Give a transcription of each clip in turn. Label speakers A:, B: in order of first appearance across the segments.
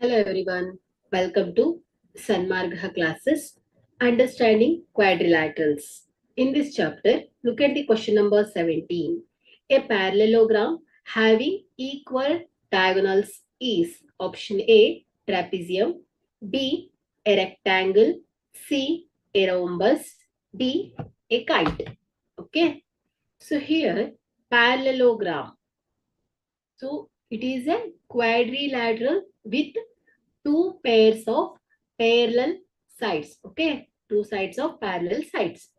A: Hello everyone, welcome to Sanmargha classes, Understanding Quadrilaterals. In this chapter, look at the question number 17. A parallelogram having equal diagonals is option A, trapezium, B, a rectangle, C, a rhombus, D, a kite. Okay, so here parallelogram. So it is a quadrilateral with two pairs of parallel sides. Okay, two sides of parallel sides.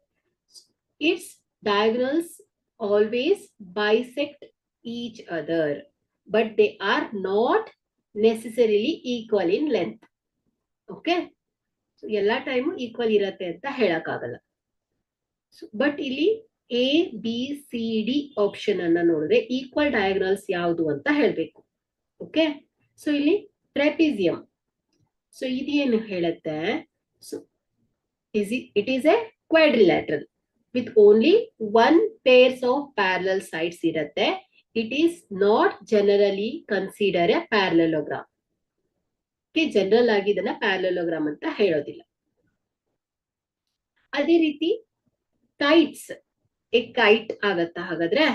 A: Its diagonals always bisect each other, but they are not necessarily equal in length. Okay, so ಎಲ್ಲ time equal ಇರತ್ತೆ ಅಂತ ಹೇಳಕ್ಕಾಗಲ್ಲ. But ಇಲ್ಲಿ A B C D option ಅನ್ನ ನೋಡಿದ್ರೆ equal diagonals ಯಾವುದು ಅಂತ ಹೇಳ್ಬೇಕು. ಓಕೆ, ಸೊ ಇಲ್ಲಿ ಟ್ರೆಪಿಸಿಯಂ. ಸೊ ಇದೇನು ಹೇಳುತ್ತೆ? So it is a quadrilateral with only one pairs of parallel sides ಇರುತ್ತೆ. It is not generally considered a parallelogram. General ಆಗಿ ಇದನ್ನ ಪ್ಯಾರಲೋಗ್ರಾಮ್ ಅಂತ ಹೇಳೋದಿಲ್ಲ. ಅದೇ ರೀತಿ ಕೈಟ್ಸ್, ಎ ಕೈಟ್ ಆಗತ್ತಾ ಹಾಗಾದ್ರೆ?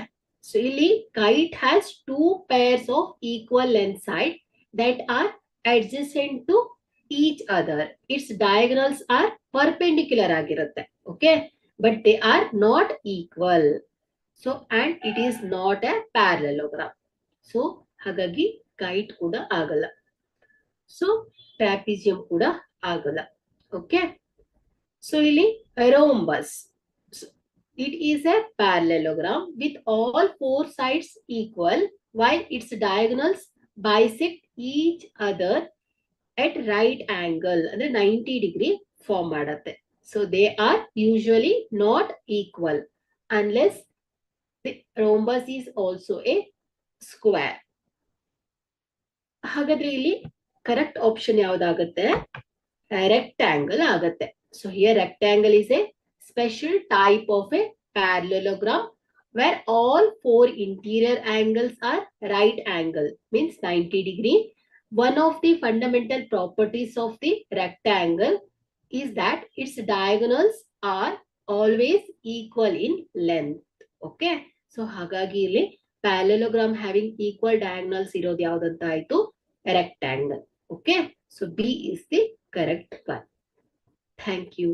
A: ಸೊ ಇಲ್ಲಿ kite has two pairs of equal length side that are adjacent to each other. Its diagonals are perpendicular ಆಗಿರುತ್ತೆ. Okay, but they are not equal. So and it is not a parallelogram. So ಹಾಗಾಗಿ kite ಕೂಡ ಆಗಲ್ಲ. So ಟ್ರಾಪಿಸಿಯಂ ಕೂಡ ಆಗಲ್ಲ. Okay, so ಇಲ್ಲಿ rhombus. It is a parallelogram with all four sides equal while its diagonals bisect each other at right angle ಅಂದ್ರೆ 90 degree form ಮಾಡುತ್ತೆ. So they are usually not equal unless the rhombus is also A square. ಹಾಗಾದ್ರೆ ಇಲ್ಲಿ correct option ಯಾವ್ದಾಗುತ್ತೆ? Rectangle ಆಗತ್ತೆ. So here rectangle is A special type of A parallelogram where all four interior angles are right angle, means 90 degree. One of the fundamental properties of the rectangle is that its diagonals are always equal in length. Okay, so ಹಾಗಾಗಿ ಇಲ್ಲಿ parallelogram having equal diagonals ಇರೋದು ಯಾವ್ದಂತ ಆಯ್ತು? Rectangle. Okay, so B is the correct one. Thank you.